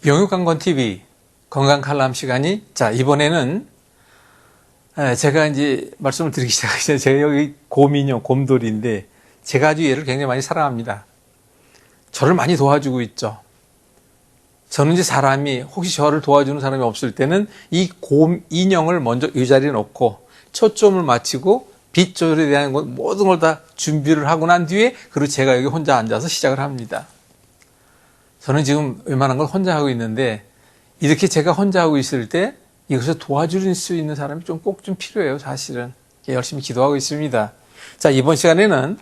영육강건TV 건강 칼럼 시간이, 자, 이번에는 제가 이제 말씀을 드리기 시작하기 전에 제가 여기 곰인형, 곰돌이인데 제가 아주 얘를 굉장히 많이 사랑합니다. 저를 많이 도와주고 있죠. 저는 이제 사람이 혹시 저를 도와주는 사람이 없을 때는 이 곰 인형을 먼저 이 자리에 놓고 초점을 맞추고 빛 조절에 대한 모든 걸 다 준비를 하고 난 뒤에 그리고 제가 여기 혼자 앉아서 시작을 합니다. 저는 지금 웬만한 걸 혼자 하고 있는데 이렇게 제가 혼자 하고 있을 때 이것을 도와줄 수 있는 사람이 꼭 좀 필요해요, 사실은. 열심히 기도하고 있습니다. 자, 이번 시간에는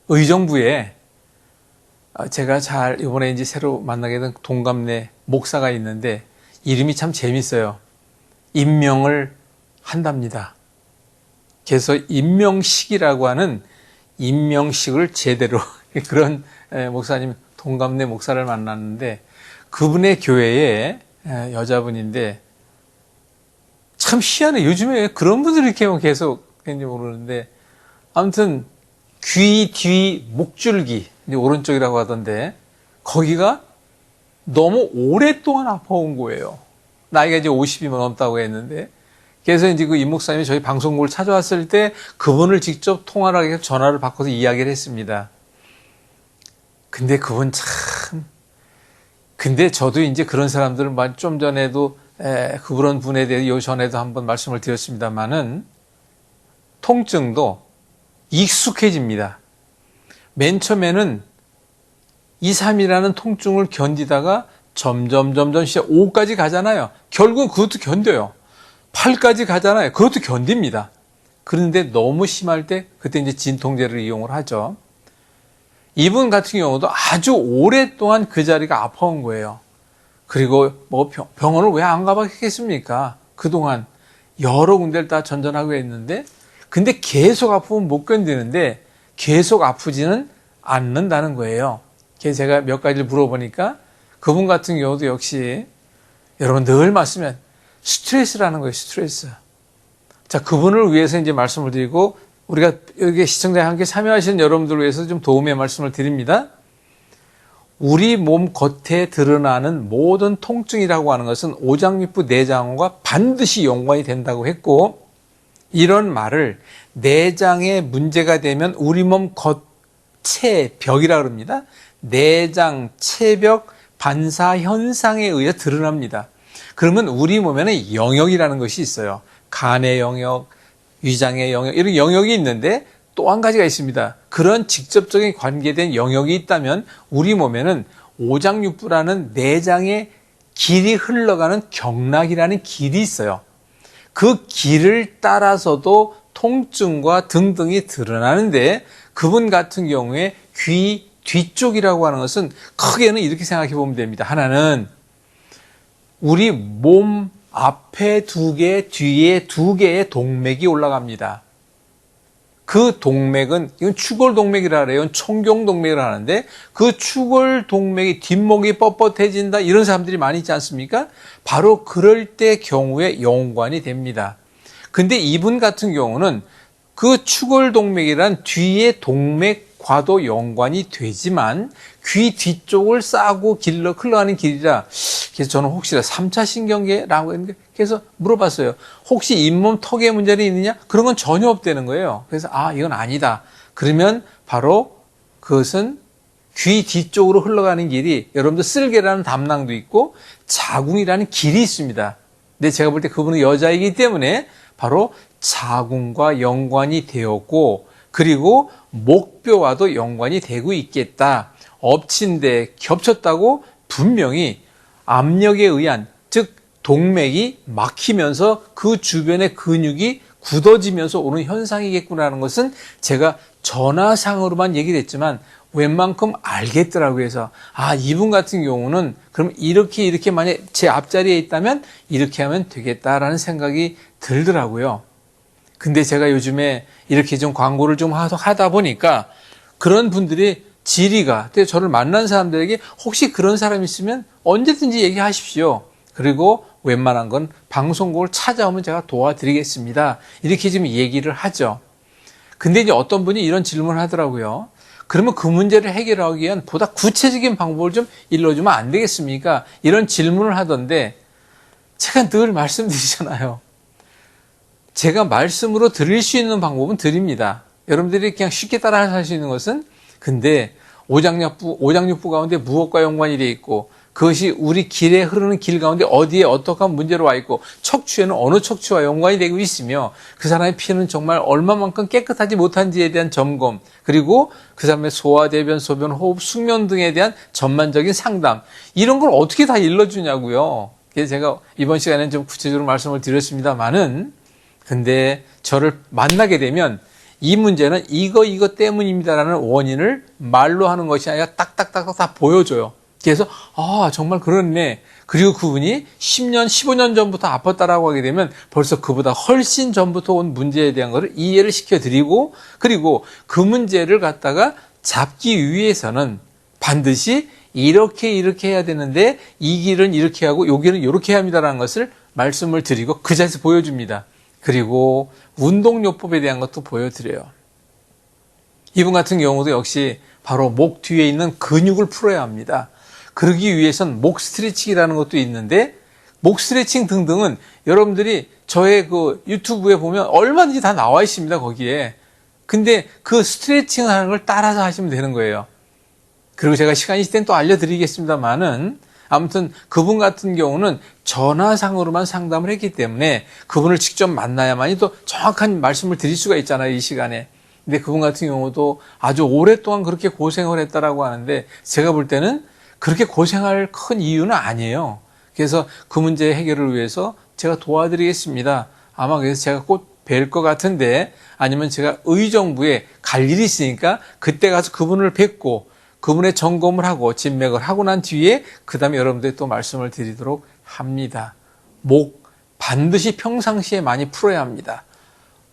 의정부에 제가 이번에 이제 새로 만나게 된 동갑내 목사가 있는데 이름이 참 재밌어요. 임명을 한답니다. 그래서 임명식이라고 하는 임명식을 제대로 그런 목사님, 동갑내 목사를 만났는데 그분의 교회에 여자분인데 참 희한해. 요즘에 그런 분들이 이렇게 계속 있는지 모르는데 아무튼 귀 뒤 목줄기, 이제 오른쪽이라고 하던데 거기가 너무 오랫동안 아파온 거예요. 나이가 이제 50이면 넘다고 했는데 그래서 이제 그 임 목사님이 저희 방송국을 찾아왔을 때 그분을 직접 통화를 하게 전화를 바꿔서 이야기를 했습니다. 근데 그분 참, 근데 저도 이제 그런 사람들을 좀 전에도 그런 분에 대해 요 전에도 한번 말씀을 드렸습니다만은 통증도 익숙해집니다. 맨 처음에는 2, 3이라는 통증을 견디다가 점점 시작 5까지 가잖아요. 결국은 그것도 견뎌요. 8까지 가잖아요. 그것도 견딥니다. 그런데 너무 심할 때 그때 이제 진통제를 이용을 하죠. 이분 같은 경우도 아주 오랫동안 그 자리가 아파온 거예요. 그리고 뭐 병원을 왜 안 가봤겠습니까? 그동안 여러 군데를 다 전전하고 했는데 근데 계속 아프면 못 견디는데 계속 아프지는 않는다는 거예요. 그래서 제가 몇 가지를 물어보니까 그분 같은 경우도 역시 여러분 늘 말씀하면 스트레스라는 거예요. 스트레스. 자, 그분을 위해서 이제 말씀을 드리고 우리가 여기 시청자에 함께 참여하시는 여러분들을 위해서 좀 도움의 말씀을 드립니다. 우리 몸 겉에 드러나는 모든 통증이라고 하는 것은 오장육부 내장과 반드시 연관이 된다고 했고 이런 말을 내장에 문제가 되면 우리 몸 겉체벽이라고 합니다. 내장, 체벽, 반사 현상에 의해 드러납니다. 그러면 우리 몸에는 영역이라는 것이 있어요. 간의 영역, 위장의 영역, 이런 영역이 있는데 또 한 가지가 있습니다. 그런 직접적인 관계된 영역이 있다면 우리 몸에는 오장육부라는 내장의 길이 흘러가는 경락이라는 길이 있어요. 그 길을 따라서도 통증과 등등이 드러나는데 그분 같은 경우에 귀 뒤쪽이라고 하는 것은 크게는 이렇게 생각해 보면 됩니다. 하나는 우리 몸 앞에 2개, 뒤에 2개의 동맥이 올라갑니다. 그 동맥은, 이건 추골동맥이라 그래요. 청경동맥이라 하는데 그 추골동맥이 뒷목이 뻣뻣해진다 이런 사람들이 많이 있지 않습니까? 바로 그럴 때 경우에 연관이 됩니다. 근데 이분 같은 경우는 그 추골동맥이란 뒤에 동맥과도 연관이 되지만 귀 뒤쪽을 싸고 흘러가는 길이라 그래서 저는 혹시나 3차 신경계라고 했는데 그래서 물어봤어요. 혹시 잇몸 턱에 문제는 있느냐? 그런 건 전혀 없다는 거예요. 그래서 이건 아니다. 그러면 바로 그것은 귀 뒤쪽으로 흘러가는 길이 여러분들 쓸개라는 담낭도 있고 자궁이라는 길이 있습니다. 근데 제가 볼 때 그분은 여자이기 때문에 바로 자궁과 연관이 되었고 그리고 목뼈와도 연관이 되고 있겠다. 엎친 데 겹쳤다고 분명히 압력에 의한 즉 동맥이 막히면서 그 주변의 근육이 굳어지면서 오는 현상이겠구나라는 것은 제가 전화상으로만 얘기를 했지만 웬만큼 알겠더라고요. 해서 이분 같은 경우는 그럼 이렇게 만약 제 앞자리에 있다면 이렇게 하면 되겠다라는 생각이 들더라고요. 근데 제가 요즘에 이렇게 좀 광고를 좀 하다 보니까 그런 분들이 질의가 저를 만난 사람들에게 혹시 그런 사람 있으면 언제든지 얘기하십시오. 그리고 웬만한 건 방송국을 찾아오면 제가 도와드리겠습니다. 이렇게 지금 얘기를 하죠. 근데 이제 어떤 분이 이런 질문을 하더라고요. 그러면 그 문제를 해결하기 위한 보다 구체적인 방법을 좀 일러주면 안 되겠습니까? 이런 질문을 하던데 제가 늘 말씀드리잖아요. 제가 말씀으로 드릴 수 있는 방법은 드립니다. 여러분들이 그냥 쉽게 따라 할 수 있는 것은 근데 오장육부 가운데 무엇과 연관이 되어 있고 그것이 우리 길에 흐르는 길 가운데 어디에 어떠한 문제로 와 있고 척추에는 어느 척추와 연관이 되고 있으며 그 사람의 피는 정말 얼마만큼 깨끗하지 못한지에 대한 점검 그리고 그 사람의 소화, 대변, 소변, 호흡, 숙면 등에 대한 전반적인 상담 이런 걸 어떻게 다 일러주냐고요. 그래서 제가 이번 시간에는 좀 구체적으로 말씀을 드렸습니다만은 근데 저를 만나게 되면 이 문제는 이거 때문입니다라는 원인을 말로 하는 것이 아니라 딱딱딱딱 다 보여줘요. 그래서 정말 그렇네. 그리고 그분이 10년, 15년 전부터 아팠다라고 하게 되면 벌써 그보다 훨씬 전부터 온 문제에 대한 것을 이해를 시켜드리고 그리고 그 문제를 갖다가 잡기 위해서는 반드시 이렇게 해야 되는데 이 길은 이렇게 하고 이 길은 이렇게 해야 합니다라는 것을 말씀을 드리고 그 자리에서 보여줍니다. 그리고 운동요법에 대한 것도 보여드려요. 이분 같은 경우도 역시 바로 목 뒤에 있는 근육을 풀어야 합니다. 그러기 위해선 목 스트레칭이라는 것도 있는데 목 스트레칭 등등은 여러분들이 저의 그 유튜브에 보면 얼마든지 다 나와 있습니다. 거기에. 근데 그 스트레칭 하는 걸 따라서 하시면 되는 거예요. 그리고 제가 시간이 있을 땐 또 알려드리겠습니다만은 아무튼 그분 같은 경우는 전화상으로만 상담을 했기 때문에 그분을 직접 만나야만이 또 정확한 말씀을 드릴 수가 있잖아요. 이 시간에. 근데 그분 같은 경우도 아주 오랫동안 그렇게 고생을 했다라고 하는데 제가 볼 때는 그렇게 고생할 큰 이유는 아니에요. 그래서 그 문제 해결을 위해서 제가 도와드리겠습니다. 아마 그래서 제가 꼭 뵐 것 같은데 아니면 제가 의정부에 갈 일이 있으니까 그때 가서 그분을 뵙고 그분의 점검을 하고 진맥을 하고 난 뒤에 그 다음에 여러분들이 또 말씀을 드리도록 합니다. 목 반드시 평상시에 많이 풀어야 합니다.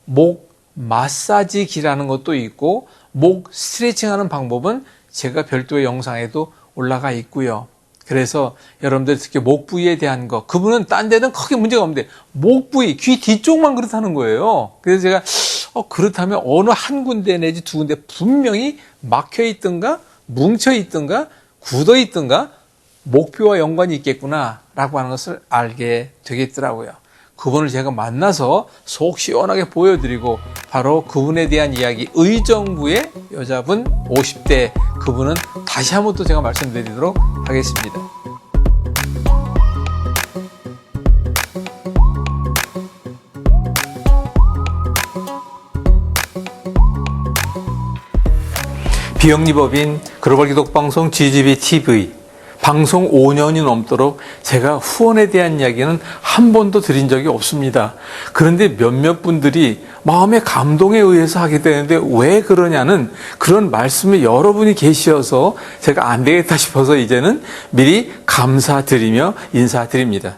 목 마사지기라는 것도 있고 목 스트레칭하는 방법은 제가 별도의 영상에도 올라가 있고요. 그래서 여러분들 특히 목 부위에 대한 거 그분은 딴 데는 크게 문제가 없는데 목 부위, 귀 뒤쪽만 그렇다는 거예요. 그래서 제가 그렇다면 어느 한 군데 내지 두 군데 분명히 막혀 있든가 뭉쳐 있든가 굳어 있든가 목표와 연관이 있겠구나 라고 하는 것을 알게 되겠더라고요. 그분을 제가 만나서 속 시원하게 보여드리고 바로 그분에 대한 이야기 의정부의 여자분 50대 그분은 다시 한번 또 제가 말씀드리도록 하겠습니다. 비영리법인 글로벌 기독방송 GGB TV 방송 5년이 넘도록 제가 후원에 대한 이야기는 한 번도 드린 적이 없습니다. 그런데 몇몇 분들이 마음의 감동에 의해서 하게 되는데 왜 그러냐는 그런 말씀이 여러분이 계셔서 제가 안 되겠다 싶어서 이제는 미리 감사드리며 인사드립니다.